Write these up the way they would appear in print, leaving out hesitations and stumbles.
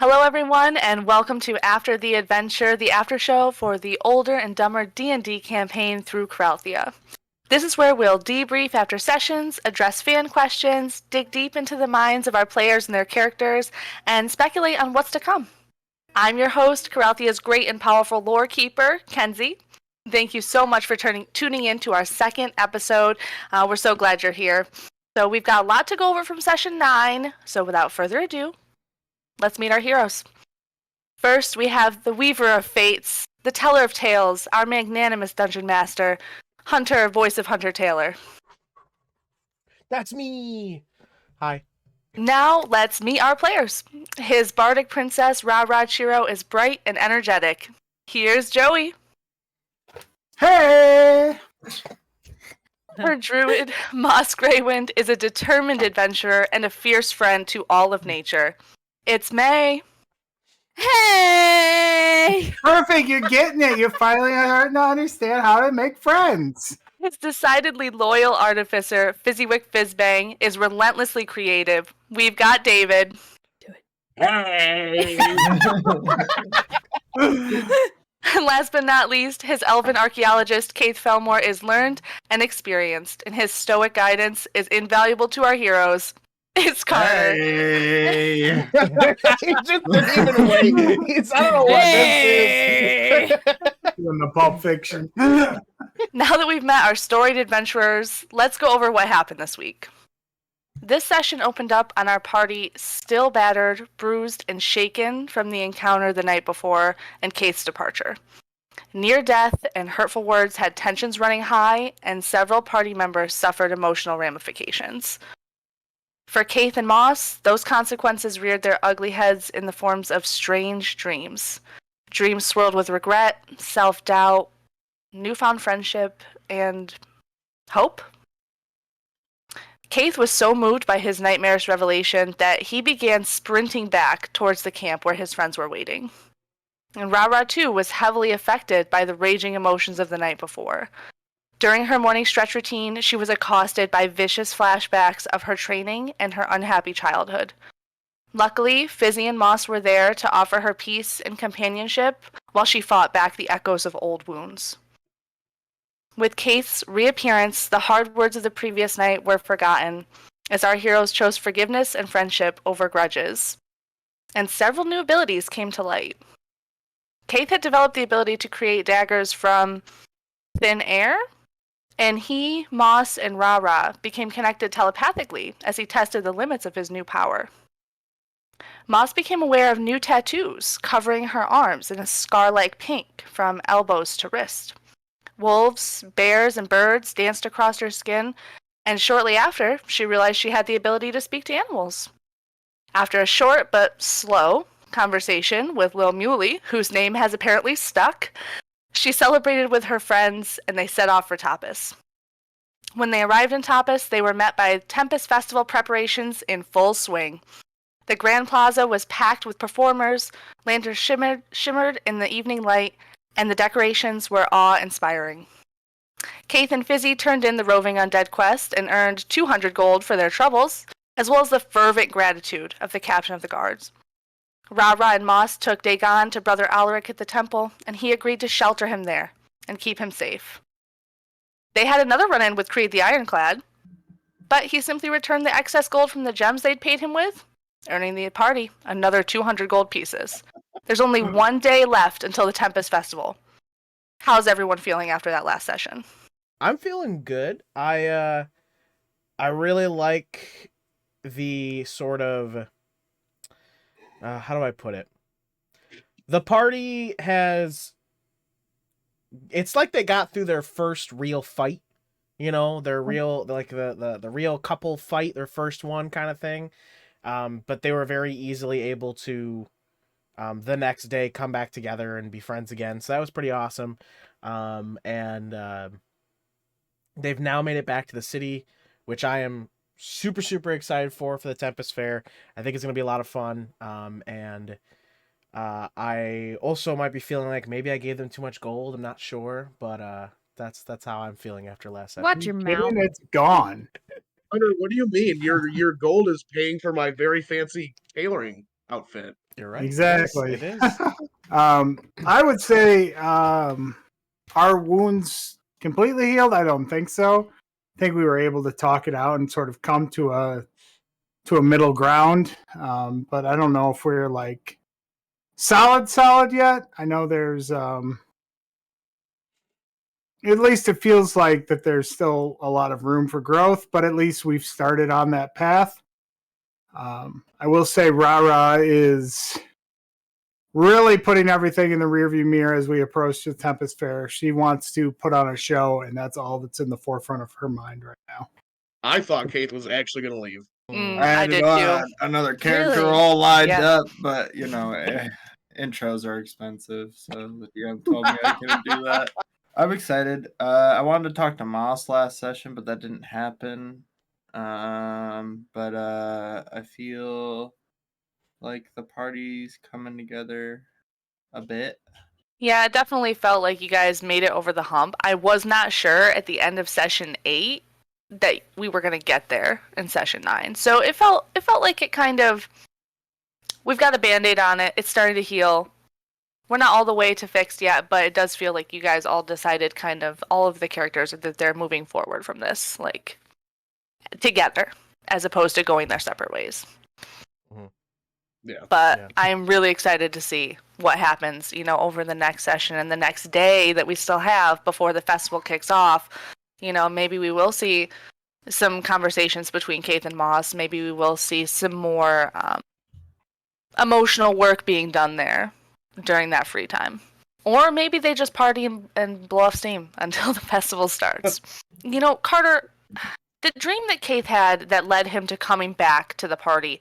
Hello everyone, and welcome to After the Adventure, the after show for the Older and Dumber D&D campaign through Coralthea. This is where we'll debrief after sessions, address fan questions, dig deep into the minds of our players and their characters, and speculate on what's to come. I'm your host, Coralthea's great and powerful Lorekeeper, Kenzie. Thank you so much for tuning in to our second episode. We're so glad you're here. So we've got a lot to go over from session 9, so without further ado, let's meet our heroes. First, we have the Weaver of Fates, the Teller of Tales, our magnanimous Dungeon Master, Hunter, voice of Hunter Taylor. That's me! Hi. Now, let's meet our players. His bardic princess, RaRa Chiro, is bright and energetic. Here's Joey. Hey! Her druid, Moss Greywind, is a determined adventurer and a fierce friend to all of nature. It's May. Hey! Perfect, you're getting it. You're finally starting to understand how to make friends. His decidedly loyal artificer, Fizziwick Fizzbang, is relentlessly creative. We've got David. Do it. Hey! And last but not least, his elven archaeologist, Kayth Felmor, is learned and experienced, and his stoic guidance is invaluable to our heroes. It's Carter. Hey! He just didn't even wait. I don't know what this is. In the Pulp Fiction. Now that we've met our storied adventurers, let's go over what happened this week. This session opened up on our party still battered, bruised, and shaken from the encounter the night before and Kayth's departure. Near death and hurtful words had tensions running high, and several party members suffered emotional ramifications. For Kayth and Moss, those consequences reared their ugly heads in the forms of strange dreams. Dreams swirled with regret, self-doubt, newfound friendship, and hope. Kayth was so moved by his nightmarish revelation that he began sprinting back towards the camp where his friends were waiting. And RaRa, too, was heavily affected by the raging emotions of the night before. During her morning stretch routine, she was accosted by vicious flashbacks of her training and her unhappy childhood. Luckily, Fizzi and Moss were there to offer her peace and companionship while she fought back the echoes of old wounds. With Kayth's reappearance, the hard words of the previous night were forgotten, as our heroes chose forgiveness and friendship over grudges. And several new abilities came to light. Kayth had developed the ability to create daggers from thin air, and he, Moss, and RaRa became connected telepathically as he tested the limits of his new power. Moss became aware of new tattoos covering her arms in a scar-like pink from elbows to wrist. Wolves, bears, and birds danced across her skin, and shortly after, she realized she had the ability to speak to animals. After a short but slow conversation with Lil Muley, whose name has apparently stuck, she celebrated with her friends, and they set off for Tapas. When they arrived in Tapas, they were met by Tempest Festival preparations in full swing. The Grand Plaza was packed with performers, lanterns shimmered in the evening light, and the decorations were awe-inspiring. Kayth and Fizzi turned in the Roving Undead quest and earned 200 gold for their troubles, as well as the fervent gratitude of the captain of the guards. RaRa and Moss took Dagon to Brother Alaric at the temple, and he agreed to shelter him there and keep him safe. They had another run-in with Creed the Ironclad, but he simply returned the excess gold from the gems they'd paid him with, earning the party another 200 gold pieces. There's only one day left until the Tempest Festival. How's everyone feeling after that last session? I'm feeling good. I really like the sort of how do I put it? The party has, it's like they got through their first real fight, you know, their real, like the real couple fight, their first one kind of thing. But they were very easily able to the next day come back together and be friends again. So that was pretty awesome. And they've now made it back to the city, which I am super, super excited for the Tempest Fair. I think it's going to be a lot of fun. And I also might be feeling like maybe I gave them too much gold. I'm not sure, but that's how I'm feeling after last session. Watch your mouth. It's gone. Hunter, what do you mean? Your gold is paying for my very fancy tailoring outfit. You're right. Exactly. It is. I would say our wounds completely healed. I don't think so. I think we were able to talk it out and sort of come to a middle ground. But I don't know if we're like solid yet. I know there's at least it feels like that there's still a lot of room for growth, but at least we've started on that path. I will say RaRa is really putting everything in the rearview mirror as we approach the Tempest Fair. She wants to put on a show, and that's all that's in the forefront of her mind right now. I thought Kayth was actually going to leave. I did too. Another character Really? all lined Yeah. up, but intros are expensive, so the DM told me I couldn't do that. I'm excited. I wanted to talk to Moss last session, but that didn't happen. But I feel like the party's coming together a bit. Yeah, it definitely felt like you guys made it over the hump. I was not sure at the end of session 8 that we were going to get there in session 9. So it felt like it kind of, we've got a band-aid on it. It's starting to heal. We're not all the way to fixed yet, but it does feel like you guys all decided kind of, all of the characters, that they're moving forward from this, like, together, as opposed to going their separate ways. Yeah. But I'm really excited to see what happens, over the next session and the next day that we still have before the festival kicks off. Maybe we will see some conversations between Kayth and Moss. Maybe we will see some more emotional work being done there during that free time. Or maybe they just party and blow off steam until the festival starts. Carter, the dream that Kayth had that led him to coming back to the party,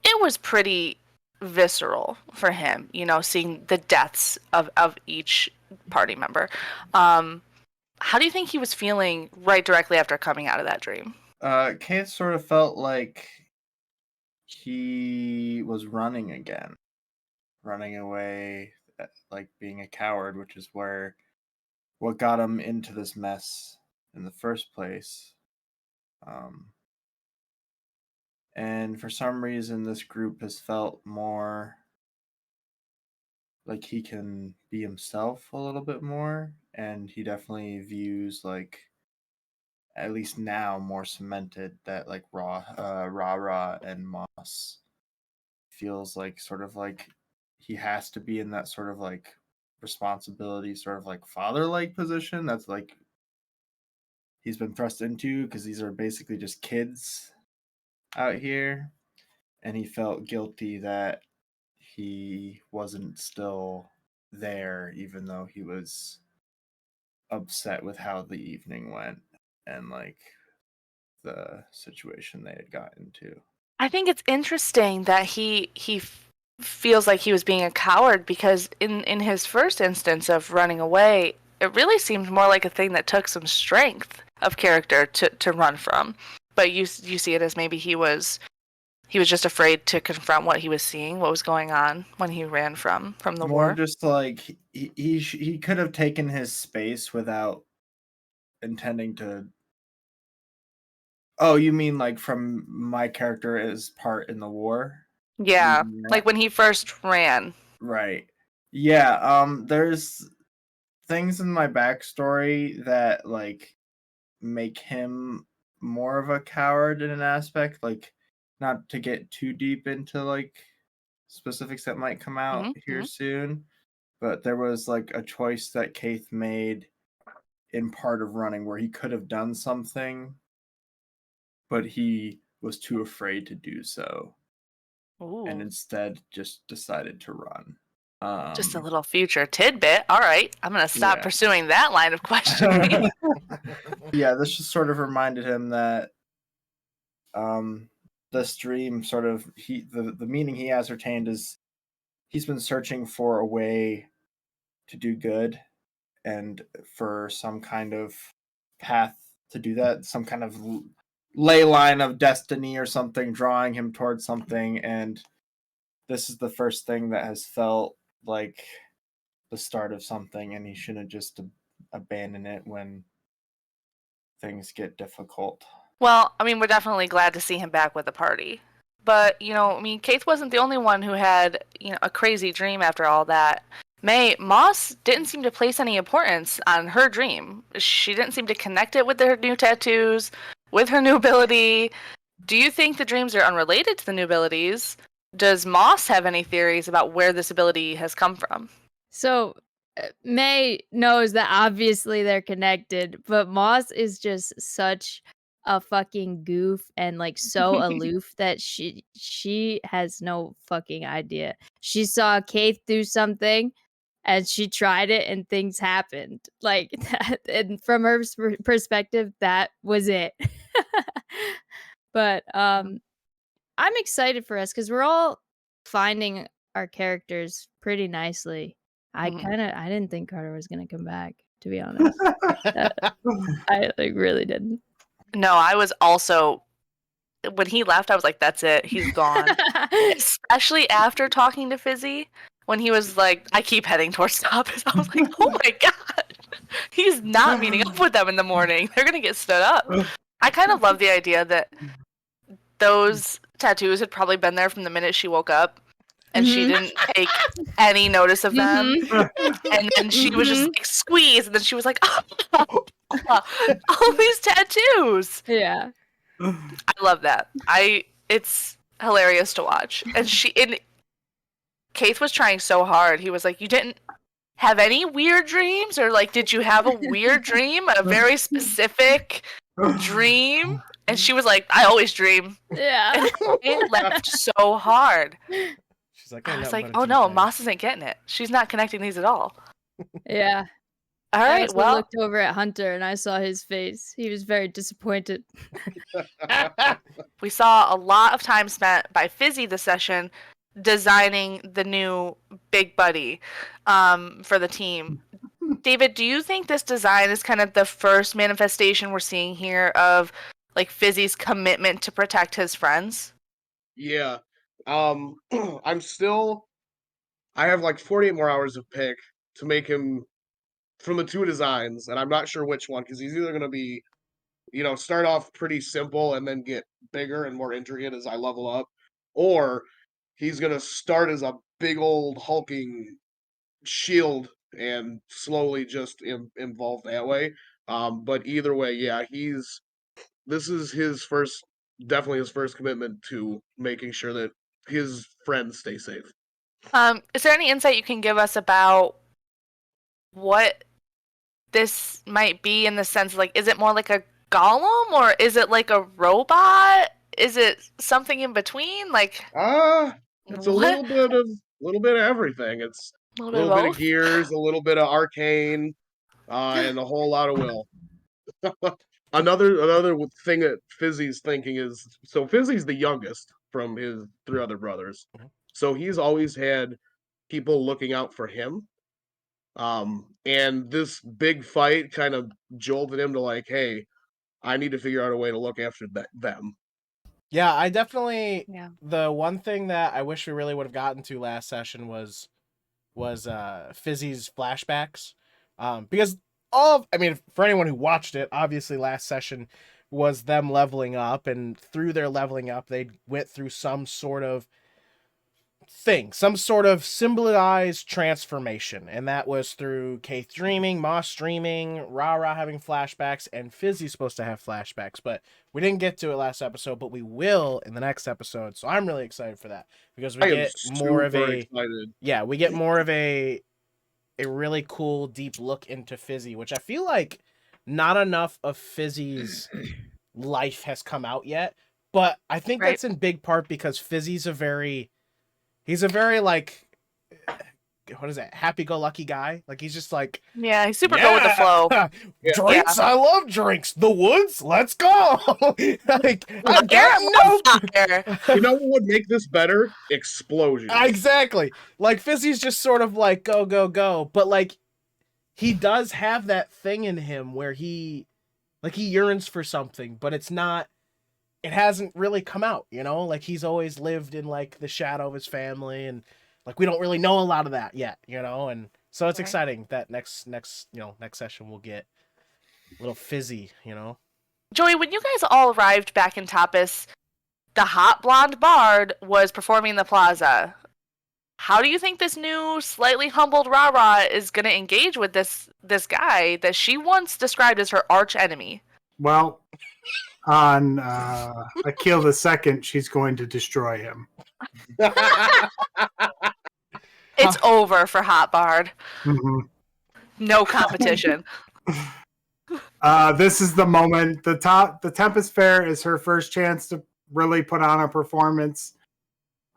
it was pretty visceral for him, seeing the deaths of each party member. How do you think he was feeling right directly after coming out of that dream? Kayth sort of felt like he was running again. Running away, like being a coward, which is what got him into this mess in the first place. And for some reason, this group has felt more like he can be himself a little bit more, and he definitely views, like, at least now, more cemented that, like, RaRa and Moss feels like sort of like he has to be in that sort of like responsibility, sort of like father-like position that's like he's been thrust into, because these are basically just kids out here, and he felt guilty that he wasn't still there, even though he was upset with how the evening went and like the situation they had got into. I think it's interesting that he feels like he was being a coward, because in his first instance of running away, it really seemed more like a thing that took some strength of character to run from. But you see it as maybe he was just afraid to confront what he was seeing, what was going on when he ran from the More war. just like he could have taken his space without intending to. Oh, you mean like from my character as part in the war? Yeah, Yeah. like when he first ran. Right. Yeah, there's things in my backstory that like make him more of a coward in an aspect, like not to get too deep into like specifics that might come out here soon, but there was like a choice that Kayth made in part of running where he could have done something, but he was too afraid to do so. Ooh. And instead just decided to run. Just a little future tidbit. All right, I'm going to stop pursuing that line of questioning. Yeah, this just sort of reminded him that this dream sort of the meaning he ascertained is he's been searching for a way to do good and for some kind of path to do that, some kind of ley line of destiny or something drawing him towards something, and this is the first thing that has felt like the start of something, and he shouldn't just abandon it when things get difficult. Well, I mean, we're definitely glad to see him back with the party. but I mean, Kayth wasn't the only one who had a crazy dream after all that. Moss didn't seem to place any importance on her dream. She didn't seem to connect it with her new tattoos, with her new ability. Do you think the dreams are unrelated to the new abilities? Does Moss have any theories about where this ability has come from? So May knows that obviously they're connected, but Moss is just such a fucking goof and like so aloof that she has no fucking idea. She saw Kayth do something and she tried it and things happened. Like that, and from her perspective, that was it. But I'm excited for us because we're all finding our characters pretty nicely. I didn't think Carter was gonna come back, to be honest. I like really didn't. No, I was also, when he left, I was like, that's it, he's gone. Especially after talking to Fizzi, when he was like, I keep heading towards the office. I was like, oh my god, he's not meeting up with them in the morning. They're gonna get stood up. I kind of love the idea that those tattoos had probably been there from the minute she woke up, and she didn't take any notice of them. And then she was just like squeezed, and then she was like, oh, all these tattoos. Yeah. I love that. It's hilarious to watch. And Kayth was trying so hard. He was like, you didn't have any weird dreams? Or like, did you have a weird dream? A very specific dream? And she was like, I always dream. Yeah. And it laughed so hard. She's like, I was like, oh no, Moss isn't getting it. She's not connecting these at all. Yeah. All I right, also well, looked over at Hunter and I saw his face. He was very disappointed. we saw a lot of time spent by Fizzi this session designing the new big buddy for the team. David, do you think this design is kind of the first manifestation we're seeing here of like Fizzi's commitment to protect his friends? Yeah. I have like 48 more hours of pick to make him from the two designs, and I'm not sure which one, because he's either going to be, start off pretty simple and then get bigger and more intricate as I level up, or he's going to start as a big old hulking shield and slowly just evolve that way. But either way, yeah, this is definitely his first commitment to making sure that his friends stay safe. Is there any insight you can give us about what this might be, in the sense of, like, is it more like a golem or is it like a robot? Is it something in between? Like, It's a little bit of everything. It's a a little little bit bit of of gears, a little bit of arcane, and a whole lot of will. Another thing that Fizzi's thinking is, so Fizzi's the youngest from his three other brothers, so he's always had people looking out for him. And this big fight kind of jolted him to like, hey, I need to figure out a way to look after them. Yeah, I definitely. Yeah. The one thing that I wish we really would have gotten to last session was Fizzi's flashbacks, because for anyone who watched it, obviously last session was them leveling up, and through their leveling up, they went through some sort of thing, some sort of symbolized transformation, and that was through Kayth dreaming, Moss dreaming, RaRa having flashbacks, and Fizzi's supposed to have flashbacks, but we didn't get to it last episode, but we will in the next episode, so I'm really excited for that, because we get more of a really cool deep look into Fizzi, which I feel like not enough of Fizzi's life has come out yet, but I think that's in big part because Fizzi's he's a very, like, what is that, happy-go-lucky guy. Like, he's just like... Yeah, he's super go with the flow. Drinks? Yeah. I love drinks. The woods? Let's go! Like, I got no... You know what would make this better? Explosions. Exactly. Like, Fizzi's just sort of like, go, go, go. But, like, he does have that thing in him where he yearns for something, but it's not... It hasn't really come out, like he's always lived in like the shadow of his family, and like we don't really know a lot of that yet, and so it's exciting that next session we'll get a little Fizzi, Joey, when you guys all arrived back in Tapas, the hot blonde bard was performing in the plaza. How do you think this new, slightly humbled RaRa is going to engage with this guy that she once described as her arch enemy? Well, on Akil II, she's going to destroy him. It's over for Hot Bard. Mhm. No competition. This is the moment. The Tempest Fair is her first chance to really put on a performance.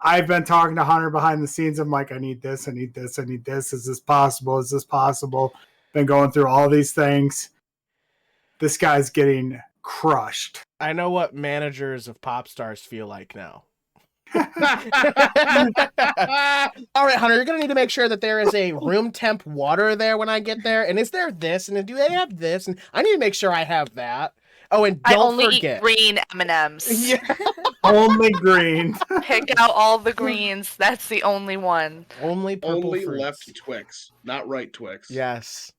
I've been talking to Hunter behind the scenes. I'm like, I need this, I need this, I need this. Is this possible? Is this possible? Been going through all these things. This guy's getting crushed. I know what managers of pop stars feel like now. All right, Hunter, you're gonna need to make sure that there is a room temp water there when I get there. And is there this? And do they have this? And I need to make sure I have that. Oh, and I don't only forget eat green M&Ms. Yeah, Only green. Pick out all the greens. That's the only one. only purple Only fruits. left Twix, not right Twix. Yes.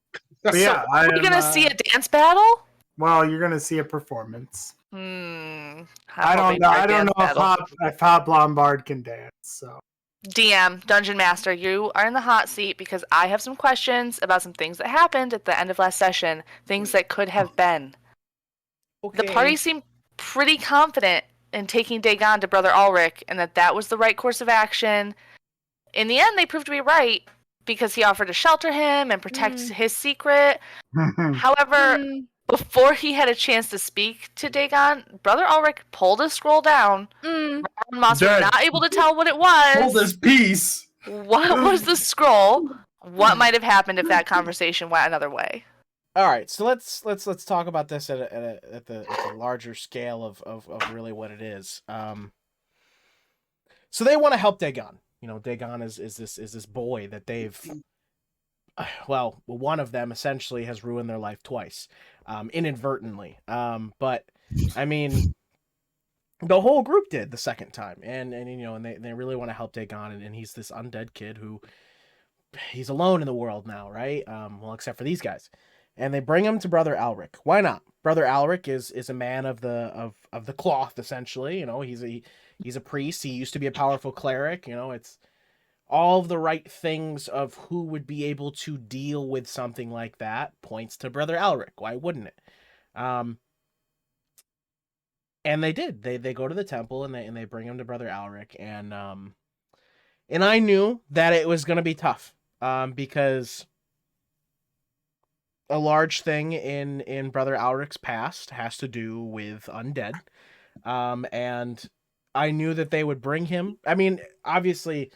But yeah, Are we going to see a dance battle? Well, you're gonna see a performance. I I don't know. I don't know if Hot Lombard can dance. So DM, Dungeon Master, you are in the hot seat because I have some questions about some things that happened at the end of last session. Things that could have been. Okay. The party seemed pretty confident in taking Dagon to Brother Ulrich and that was the right course of action. In the end, they proved to be right because he offered to shelter him and protect his secret. However, before he had a chance to speak to Dagon, Brother Ulrich pulled his scroll down. Ron Moss was Dead. not able to tell what it was. Hold this piece. What was the scroll? What might have happened if that conversation went another way? All right, so let's talk about this at the larger scale of really what it is. So they want to help Dagon. You know, Dagon is this boy that they've, well, one of them essentially has ruined their life twice, inadvertently. But I mean, the whole group did the second time, and you know, and they really want to help Dagon, and he's this undead kid who he's alone in the world now, right? Well, except for these guys. And they bring him to Brother Ulrich. Why not? Brother Ulrich is a man of the cloth, essentially. You know, he's a priest. He used to be a powerful cleric. You know, it's all of the right things of who would be able to deal with something like that points to Brother Ulrich. Why wouldn't it? And they did. They go to the temple and they bring him to Brother Ulrich, and I knew that it was gonna be tough, because a large thing in Brother Ulrich's past has to do with undead. And I knew that they would bring him. I mean, obviously,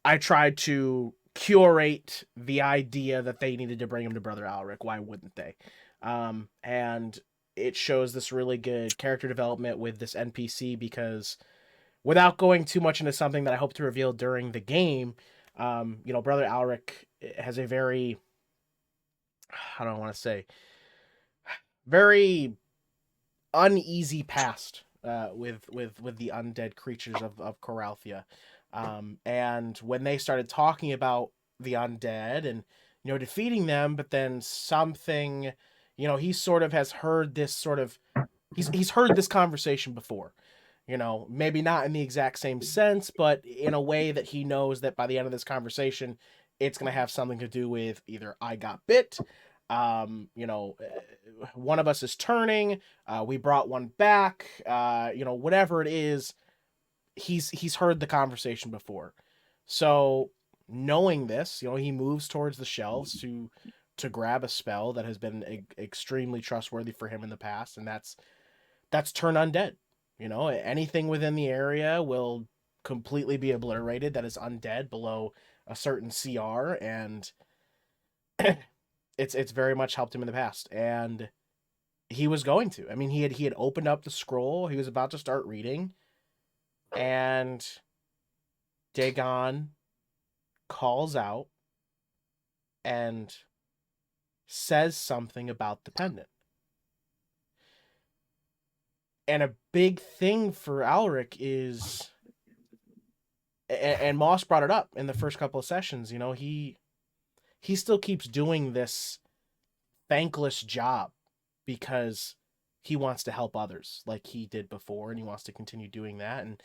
I tried to curate the idea that they needed to bring him to Brother Ulrich. Why wouldn't they? And it shows this really good character development with this NPC, because without going too much into something that I hope to reveal during the game, you know, Brother Ulrich has a very, I don't want to say, very uneasy past with the undead creatures of Coralthea. And when they started talking about the undead and, you know, defeating them, but then something, you know, he sort of has heard this sort of, he's heard this conversation before, you know, maybe not in the exact same sense, but in a way that he knows that by the end of this conversation, it's going to have something to do with either I got bit, you know, one of us is turning, we brought one back, you know, whatever it is, he's heard the conversation before. So knowing this, you know, he moves towards the shelves to grab a spell that has been extremely trustworthy for him in the past, and that's turn undead. You know, anything within the area will completely be obliterated that is undead below a certain CR, and it's very much helped him in the past. And he was going to. I mean, he had opened up the scroll. He was about to start reading, and Dagon calls out and says something about the pendant. And a big thing for Ulrich is, and Moss brought it up in the first couple of sessions, you know, he still keeps doing this thankless job because he wants to help others like he did before, and he wants to continue doing that. And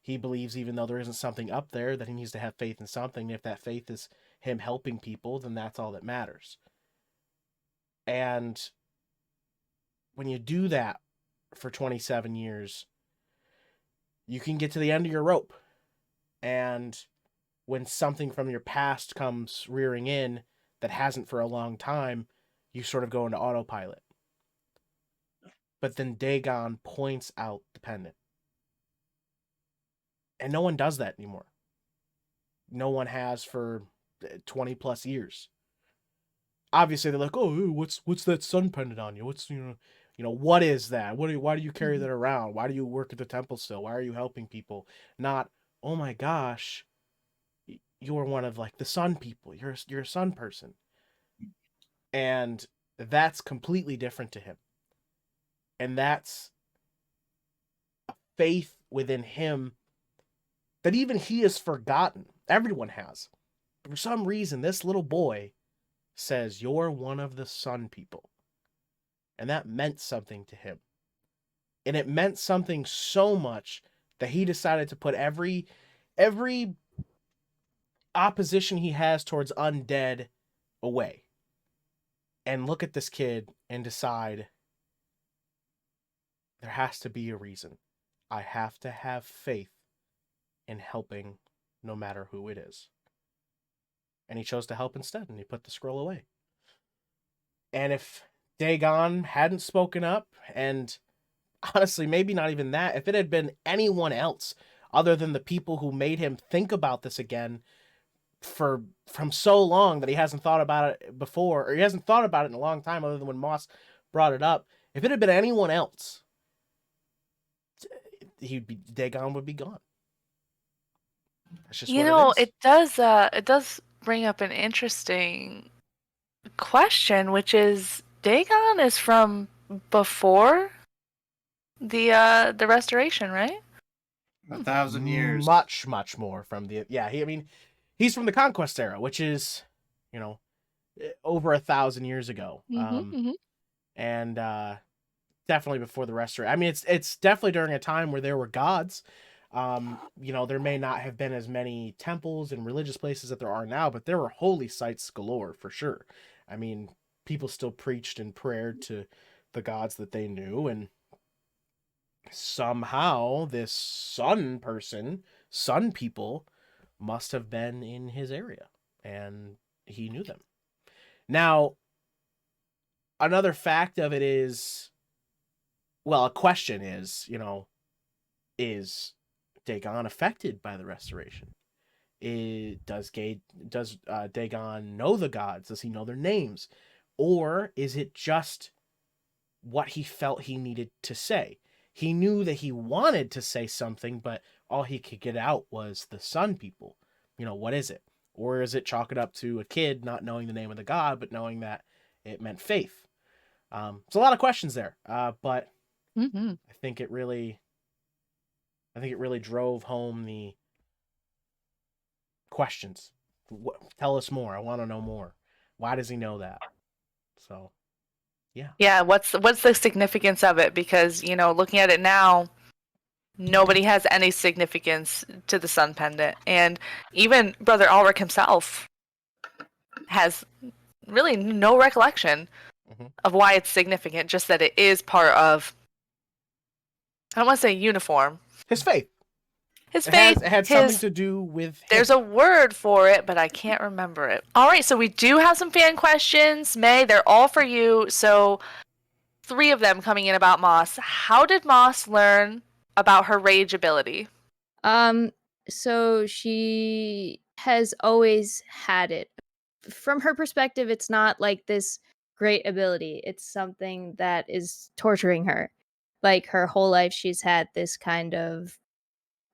he believes even though there isn't something up there, that he needs to have faith in something. If that faith is him helping people, then that's all that matters. And when you do that for 27 years, you can get to the end of your rope. And when something from your past comes rearing in that hasn't for a long time, you sort of go into autopilot. But then Dagon points out the pendant. And no one does that anymore. No one has for 20 plus years. Obviously, they're like, "Oh, what's that sun pendant on you? What's what is that? Why do you carry that around? Why do you work at the temple still? Why are you helping people?" Not, "Oh my gosh, you're one of like the sun people. You're a sun person." And that's completely different to him. And that's a faith within him that even he has forgotten. Everyone has. But for some reason, this little boy says, "You're one of the sun people." And that meant something to him. And it meant something so much that he decided to put every opposition he has towards undead away. And look at this kid and decide, there has to be a reason. I have to have faith in helping no matter who it is. And he chose to help instead, and he put the scroll away. And if Dagon hadn't spoken up, and honestly, maybe not even that, if it had been anyone else other than the people who made him think about this again from so long that he hasn't thought about it before, or he hasn't thought about it in a long time other than when Moss brought it up, if it had been anyone else, Dagon would be gone. That's just what it is. it does bring up an interesting question, which is Dagon is from before the restoration, right? 1,000 years. Much more from the he's from the Conquest era, which is over 1,000 years ago. And definitely before the restoration. I mean, it's definitely during a time where there were gods. There may not have been as many temples and religious places that there are now, but there were holy sites galore for sure. I mean, people still preached and prayed to the gods that they knew, and somehow this sun people must have been in his area, and he knew them. Now, another fact of it is, well, a question is, is Dagon affected by the restoration? Does Dagon know the gods? Does he know their names? Or is it just what he felt he needed to say? He knew that he wanted to say something, but all he could get out was the sun people. What is it? Or is it chalk it up to a kid not knowing the name of the god, but knowing that it meant faith? It's a lot of questions there, but I think it really drove home the questions. Tell us more. I want to know more. Why does he know that? So, yeah. Yeah, what's the significance of it? Because, looking at it now, nobody has any significance to the sun pendant. And even Brother Ulrich himself has really no recollection of why it's significant, just that it is part of, I don't want to say uniform. His faith. His faith. It had something to do with him. There's a word for it, but I can't remember it. All right, so we do have some fan questions. May, they're all for you. So 3 of them coming in about Moss. How did Moss learn about her rage ability? So she has always had it. From her perspective, it's not like this great ability. It's something that is torturing her. Like her whole life, she's had this kind of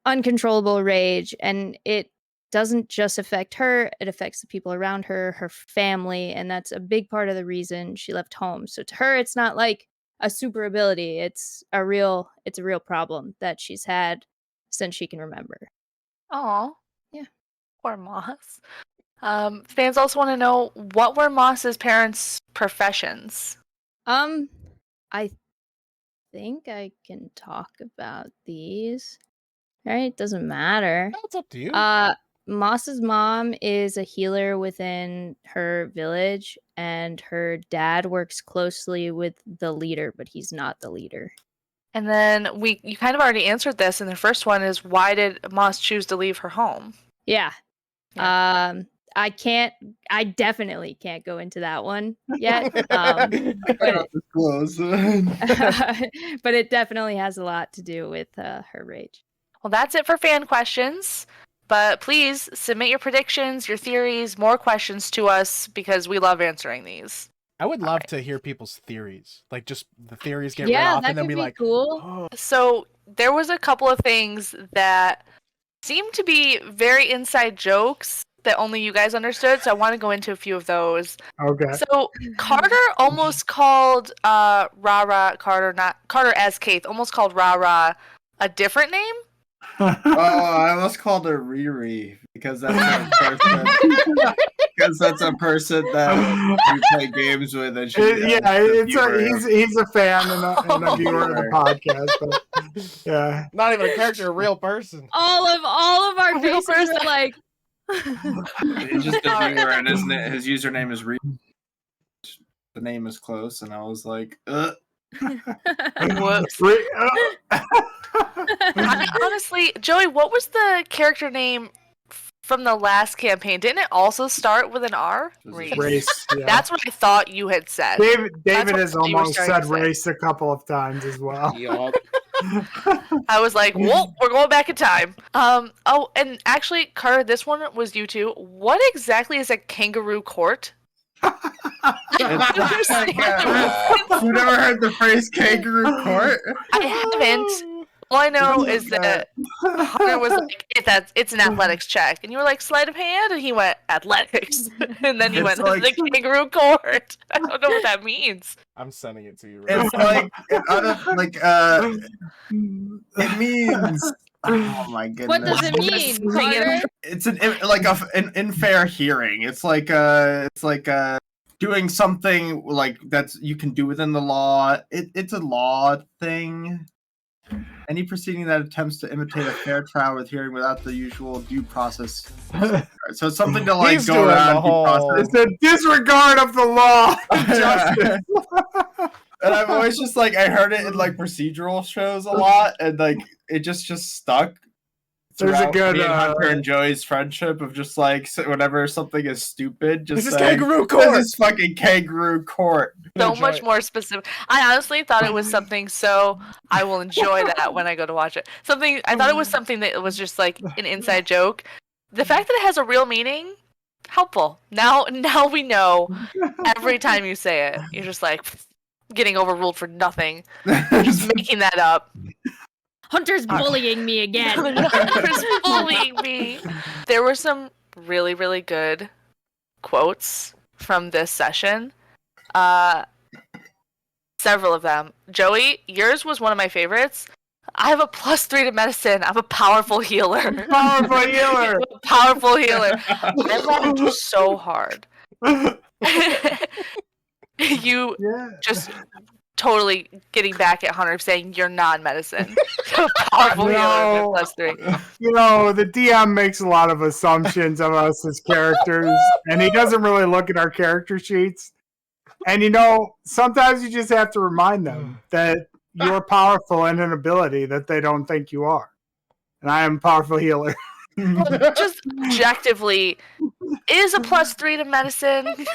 uncontrollable rage, and it doesn't just affect her, it affects the people around her, her family, and that's a big part of the reason she left home. So to her, it's not like a super ability. It's a real problem that she's had since she can remember. Aw. Yeah. Poor Moss. Fans also want to know, what were Moss's parents' professions? I think I can talk about these. Right? Doesn't matter. That's up to you. Moss's mom is a healer within her village, and her dad works closely with the leader, but he's not the leader. And then you kind of already answered this, and the first one is, why did Moss choose to leave her home? Yeah. I definitely can't go into that one yet. But Close. but it definitely has a lot to do with her rage. Well, that's it for fan questions. But please submit your predictions, your theories, more questions to us because we love answering these. I would love to hear people's theories. Like, just the theories get Yeah, read off that and then could be be like, cool. oh. So there was a couple of things that seemed to be very inside jokes that only you guys understood. So I want to go into a few of those. Okay. So Carter almost called RaRa, Carter as Kayth, almost called RaRa a different name. Oh, I almost called her Riri because that's a person. Because that's a person that we play games with, and he's a fan and a viewer of the podcast. But, yeah, Not even a character, a real person. All of our Real faces person. were like. He's just a viewer, and his username is Riri. The name is close, and I was like, Whoops. Honestly, Joey, what was the character name from the last campaign? Didn't it also start with an R? Race. Yeah. That's what I thought you had said. David has what you were almost starting said to say. race a couple of times as well. Yup. I was like, whoa, we're going back in time. Oh, and actually, Carter, this one was you too. What exactly is a kangaroo court? It's like, you never heard the phrase kangaroo court? I haven't. All I know is that Hunter was like, it's an athletics check. And you were like, sleight of hand? And he went, athletics. And then he It's went, like- the kangaroo court. I don't know what that means. I'm sending it to you. Right It's it means. Oh my goodness! What does it mean, Carter? It's an unfair hearing. It's like doing something like that's you can do within the law. It's a law thing. Any proceeding that attempts to imitate a fair trial with hearing without the usual due process. So it's something to like He's go doing around the due whole- process. It's a disregard of the law. Justice. And I've always just like I heard it in like procedural shows a lot, and like it just stuck. There's a throughout good, me and Hunter and Joey's friendship of just like whenever something is stupid, just This is saying, kangaroo court. This is fucking kangaroo court. So Enjoy much it. more specific. I honestly thought it was something, so I will enjoy that when I go to watch it. I thought it was something that was just like an inside joke. The fact that it has a real meaning, helpful. Now we know every time you say it. You're just like getting overruled for nothing. Just making that up. Hunter's bullying me again. Hunter's bullying me. There were some really, really good quotes from this session. Several of them. Joey, yours was one of my favorites. I have a +3 to medicine. I'm a powerful healer. Powerful healer. Powerful healer. I laughed so hard. You just totally getting back at Hunter saying you're non-medicine. Powerful healer with +3. You know, the DM makes a lot of assumptions of us as characters, and he doesn't really look at our character sheets. And you know, sometimes you just have to remind them that you're powerful in an ability that they don't think you are. And I am a powerful healer. Just objectively, is a +3 to medicine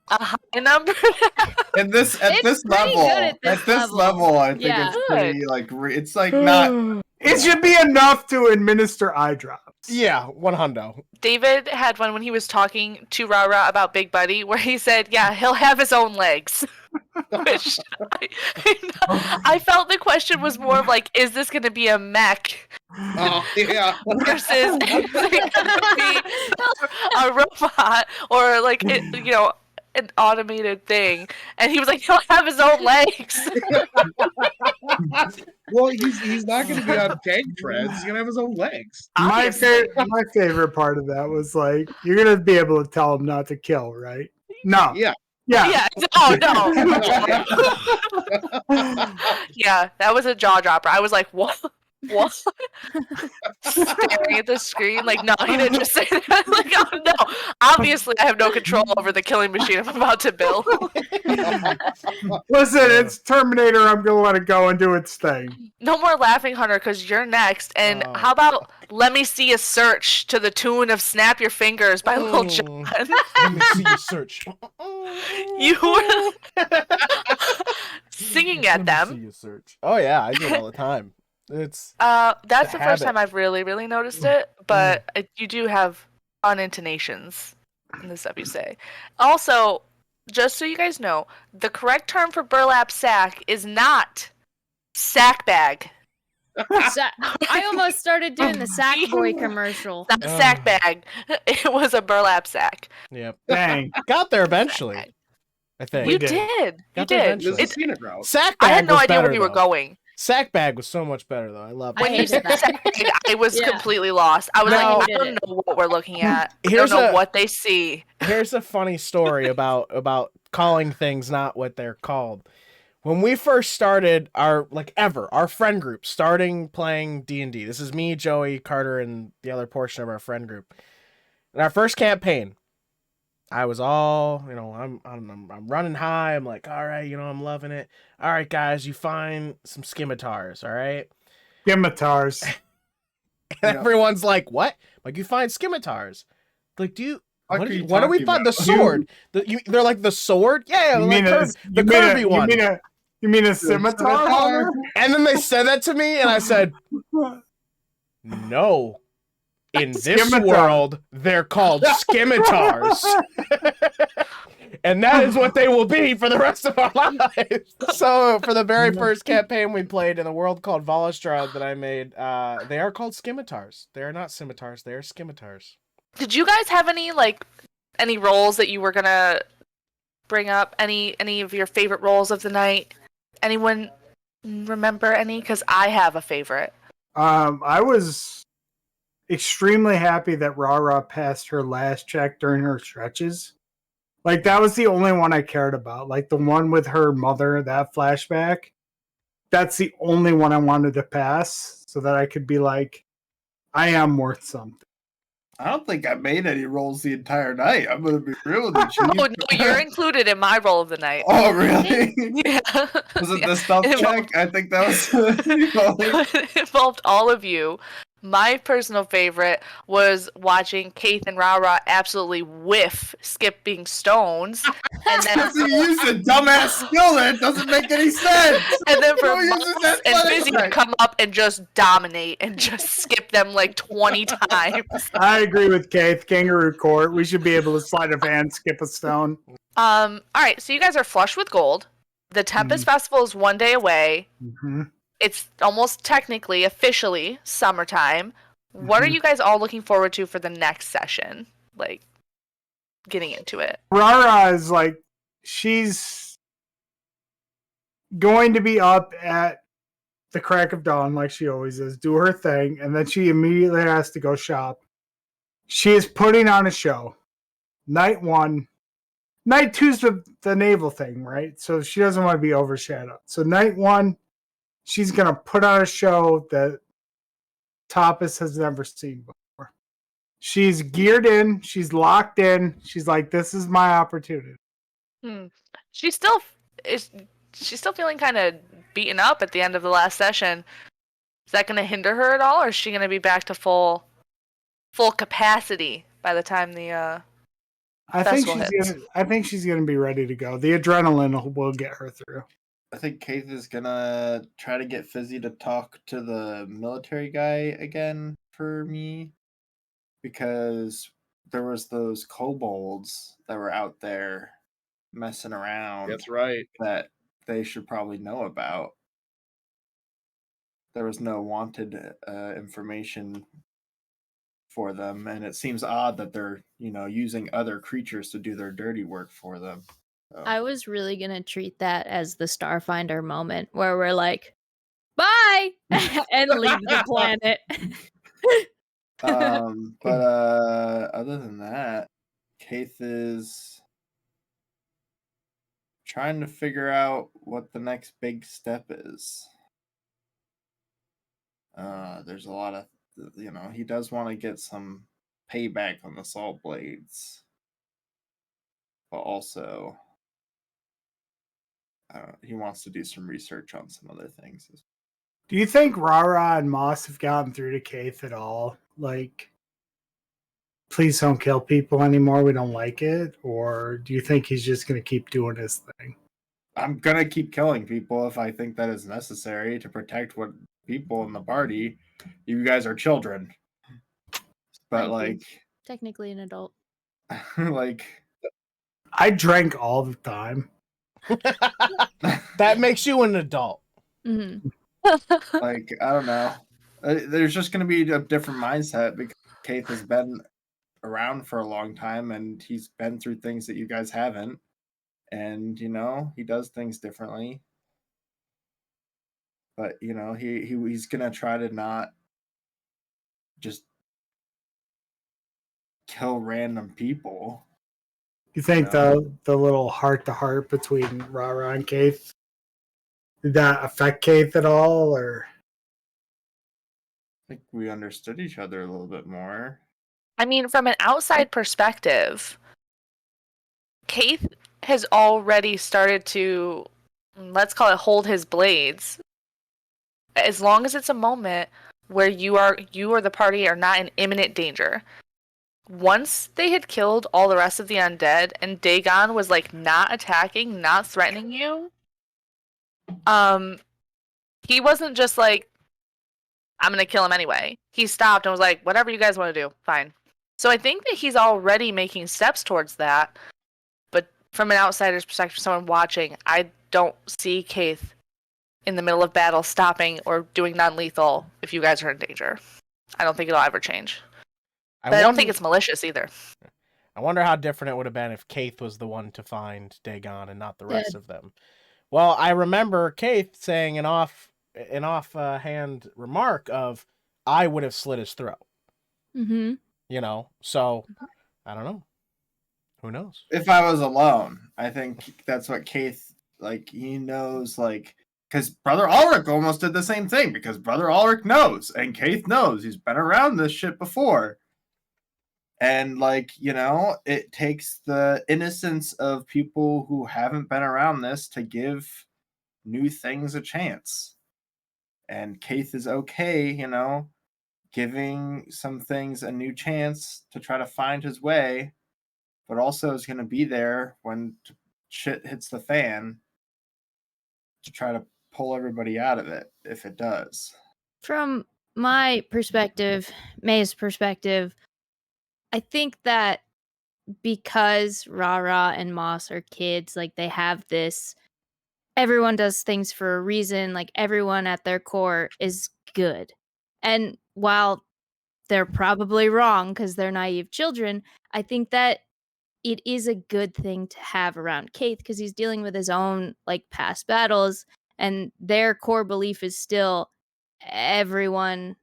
a high number? And this at It's this pretty level, good at this level, I think Yeah. it's pretty like it's like not. It should be enough to administer eye drops. Yeah, 100. David had one when he was talking to RaRa about Big Buddy where he said, yeah, he'll have his own legs. Which I felt the question was more of like, is this going to be a mech Oh, yeah. versus is it going to be a robot or like, an automated thing? And he was like, he'll have his own legs. Well, he's not going to be on tank treads. He's going to have his own legs. My Obviously. favorite part of that was like, you're going to be able to tell him not to kill, right? No. Yeah. Yeah. Yeah. Oh no. Yeah, that was a jaw dropper. I was like, what? What? Staring at the screen, like, no, he didn't just say that. Like, oh no. Obviously, I have no control over the killing machine I'm about to build. Listen, it's Terminator. I'm gonna let it go and do its thing. No more laughing, Hunter, because you're next. And Oh. how about let me see a search to the tune of "Snap Your Fingers" by Lil Jon? Let me see your search. You were singing at Let me see them. your search. Oh yeah, I do it all the time. It's That's a the first time habit. I've really noticed it, but you do have unintonations in the stuff you say. Also, just so you guys know, the correct term for burlap sack is not sack bag. I almost started doing the Sack Boy commercial. Not sack bag. It was a burlap sack. Yep. Dang. Got there eventually. I think. You did. did. You Got there did. eventually. This is scenic route. Sack I bag had no was idea better, where you were though. going. Sack bag was so much better though. I love I it. When you hated said that. sack bag, I was Yeah. completely lost. I was No. like, I I hated don't it. know what we're looking at. I Here's don't know a- what they see. Here's a funny story about calling things not what they're called. When we first started our friend group, starting playing D&D. This is me, Joey, Carter, and the other portion of our friend group. In our first campaign, I was all, I'm running high. I'm like, all right, I'm loving it. All right, guys, you find some scimitars, all right? Scimitars. And Yeah. everyone's like, what? Like, you find scimitars? Like, What what are you do we talking find? The about? sword. They're like the sword? Yeah, You like mean a the curvy one. You mean a scimitar? Hunter? And then they said that to me, and I said, no. In this Scimitar. world, they're called scimitars. And that is what they will be for the rest of our lives. So, for the very first campaign we played in a world called Valistra that I made, they are called scimitars. They are not scimitars, they are scimitars. Did you guys have any roles that you were gonna bring up? Any of your favorite roles of the night? Anyone remember any? Because I have a favorite. I was extremely happy that RaRa passed her last check during her stretches. Like, that was the only one I cared about. Like, the one with her mother, that flashback. That's the only one I wanted to pass so that I could be like, I am worth something. I don't think I made any rolls the entire night. I'm gonna be real with you, Chief. Oh no, you're included in my role of the night. Oh, really? Yeah. Was it Yeah. the stealth It check? I think that was. It involved all of you. My personal favorite was watching Kayth and RaRa absolutely whiff skipping stones, and then Because he used a dumbass skill that doesn't make any sense. and then for Who uses Moss that and fun Fizzi to effect? come up and just dominate and just skip them like 20 times. I agree with Kayth. Kangaroo Court. We should be able to sleight of hand, skip a stone. All right, so you guys are flush with gold. The Tempest Festival is 1 day away. Mm-hmm. It's almost technically, officially, summertime. What are Mhm. you guys all looking forward to for the next session? Like, getting into it. RaRa is like, she's going to be up at the crack of dawn like she always is, do her thing, and then she immediately has to go shop. She is putting on a show. Night 1. Night 2's the naval thing, right? So she doesn't want to be overshadowed. So night 1, she's going to put on a show that Tapas has never seen before. She's geared in. She's locked in. She's like, this is my opportunity. She's still feeling kind of beaten up at the end of the last session. Is that going to hinder her at all, or is she going to be back to full capacity by the time the I think Festival hits. she's gonna be ready to go. The adrenaline will get her through. I think Kayth is gonna try to get Fizzi to talk to the military guy again for me, because there was those kobolds that were out there messing around That's right. that they should probably know about. There was no wanted information for them, and it seems odd that they're using other creatures to do their dirty work for them. So. I was really gonna treat that as the Starfinder moment where we're like, bye, and leave the planet. But other than that, Kayth is trying to figure out what the next big step is. There's a lot of, he does want to get some payback on the Salt Blades, but also he wants to do some research on some other things. Do you think RaRa and Moss have gotten through to Kayth at all? Like, please don't kill people anymore. We don't like it. Or do you think he's just going to keep doing his thing? I'm going to keep killing people if I think that is necessary to protect what people in the party. You guys are children. But, like... Technically an adult. Like... I drank all the time. That makes you an adult. Mm-hmm. Like, I don't know. There's just going to be a different mindset because Kayth has been around for a long time and he's been through things that you guys haven't. And, he does things differently. But, he's going to try to not just kill random people. You think the little heart-to-heart between RaRa and Kayth, did that affect Kayth at all, or? I think we understood each other a little bit more. I mean, from an outside perspective, Kayth has already started to, let's call it, hold his blades. As long as it's a moment where you or the party are not in imminent danger. Once they had killed all the rest of the undead and Dagon was like not attacking, not threatening you, he wasn't just like, I'm gonna kill him anyway. He stopped and was like, whatever you guys want to do, fine. So I think that he's already making steps towards that. But from an outsider's perspective, someone watching, I don't see Kayth in the middle of battle stopping or doing non-lethal if you guys are in danger. I don't think it'll ever change. But I don't think it's malicious either. I wonder how different it would have been if Kayth was the one to find Dagon and not the rest of them. Well, I remember Kayth saying an offhand remark of, I would have slit his throat. Mm-hmm. So, I don't know. Who knows? If I was alone, I think that's what Kayth, he knows, because Brother Ulrich almost did the same thing, because Brother Ulrich knows, and Kayth knows. He's been around this shit before. And, it takes the innocence of people who haven't been around this to give new things a chance. And Kayth is okay, giving some things a new chance to try to find his way, but also is going to be there when shit hits the fan to try to pull everybody out of it, if it does. From my perspective, May's perspective, I think that because RaRa and Moss are kids, they have this, everyone does things for a reason, everyone at their core is good. And while they're probably wrong because they're naive children, I think that it is a good thing to have around Kayth because he's dealing with his own past battles, and their core belief is still everyone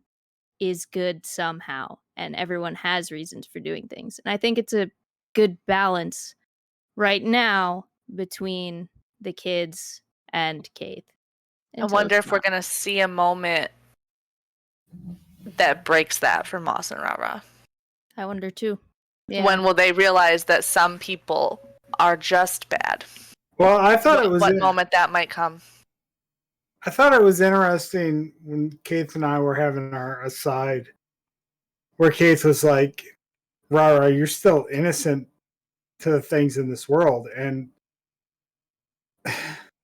is good somehow and everyone has reasons for doing things. And I think it's a good balance right now between the kids and Kayth. I wonder if we're going to see a moment that breaks that for Moss and RaRa. I wonder too. Yeah. When will they realize that some people are just bad? Well, I thought it was... What moment that might come? I thought it was interesting when Kayth and I were having our aside, where Kayth was like, RaRa, you're still innocent to the things in this world. And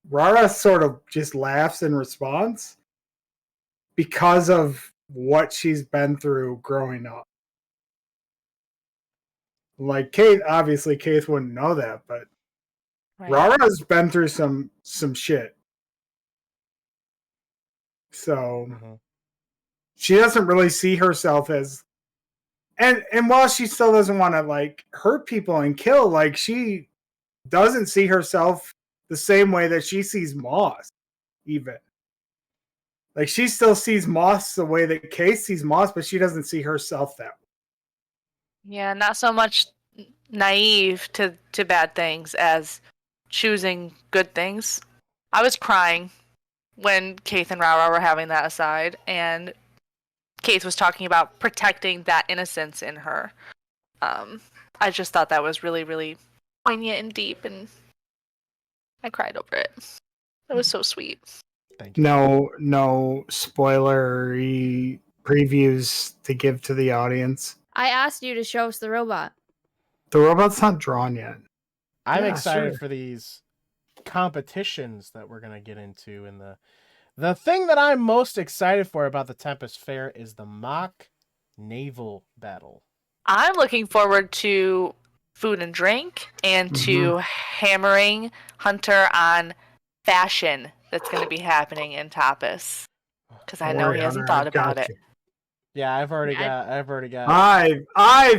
RaRa sort of just laughs in response because of what she's been through growing up. Kayth, obviously Kayth wouldn't know that, but right. RaRa's been through some shit. So she doesn't really see herself as, and while she still doesn't want to hurt people and kill, she doesn't see herself the same way that she sees Moss, even. She still sees Moss the way that Kayth sees Moss, but she doesn't see herself that way. Yeah, not so much naive to bad things as choosing good things. I was crying when Kayth and RaRa were having that aside, and Kayth was talking about protecting that innocence in her. I just thought that was really, really poignant and deep, and I cried over it. It was so sweet. Thank you. No spoilery previews to give to the audience. I asked you to show us the robot. The robot's not drawn yet. I'm Yeah, excited sure. for these competitions that we're gonna get into, and the thing that I'm most excited for about the Tempest Fair is the mock naval battle. I'm looking forward to food and drink and to hammering Hunter on fashion that's going to be happening in Tapas. Because I know he hasn't thought about it. Yeah, I've already I've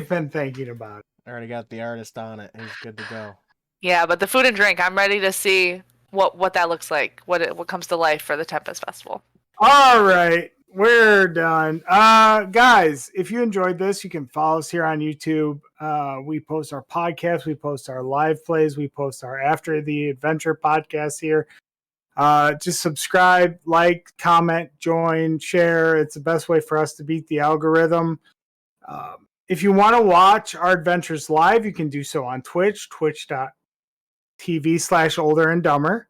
been thinking about it. I already got the artist on it. He's good to go. Yeah, but the food and drink, I'm ready to see what that looks like, what comes to life for the Tempest Festival. All right, we're done. Guys, if you enjoyed this, you can follow us here on YouTube. We post our podcast, we post our live plays, we post our After the Adventure podcast here. Just subscribe, like, comment, join, share. It's the best way for us to beat the algorithm. If you want to watch our adventures live, you can do so on Twitch, twitch.tv/older and dumber,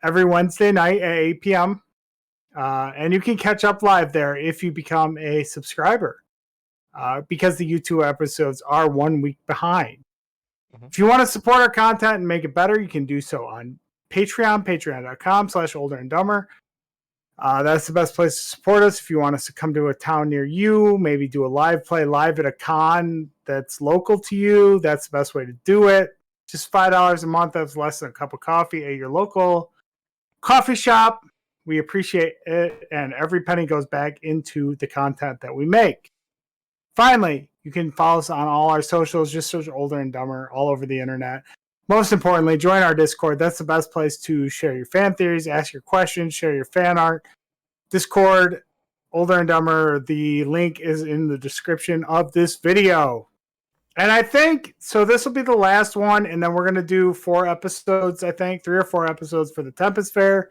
every Wednesday night at 8 p.m. And you can catch up live there if you become a subscriber, because the YouTube episodes are 1 week behind. If you want to support our content and make it better, you can do so on Patreon, patreon.com/older and dumber. That's the best place to support us. If you want us to come to a town near you, maybe do a live play live at a con that's local to you, that's the best way to do it. Just $5 a month. That's less than a cup of coffee at your local coffee shop. We appreciate it, and every penny goes back into the content that we make. Finally, you can follow us on all our socials. Just search Older and Dumber all over the internet. Most importantly, join our Discord. That's the best place to share your fan theories, ask your questions, share your fan art. Discord, Older and Dumber. The link is in the description of this video. And I think, so this will be the last one, and then we're going to do 4 episodes, I think, 3 or 4 episodes for the Tempest Fair.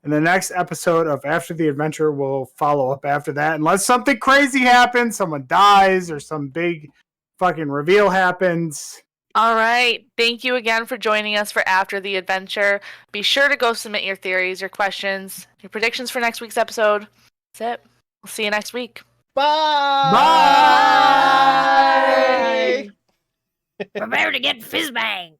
And the next episode of After the Adventure will follow up after that. Unless something crazy happens, someone dies, or some big fucking reveal happens. All right. Thank you again for joining us for After the Adventure. Be sure to go submit your theories, your questions, your predictions for next week's episode. That's it. We'll see you next week. Bye. Prepare to get Fizzbang.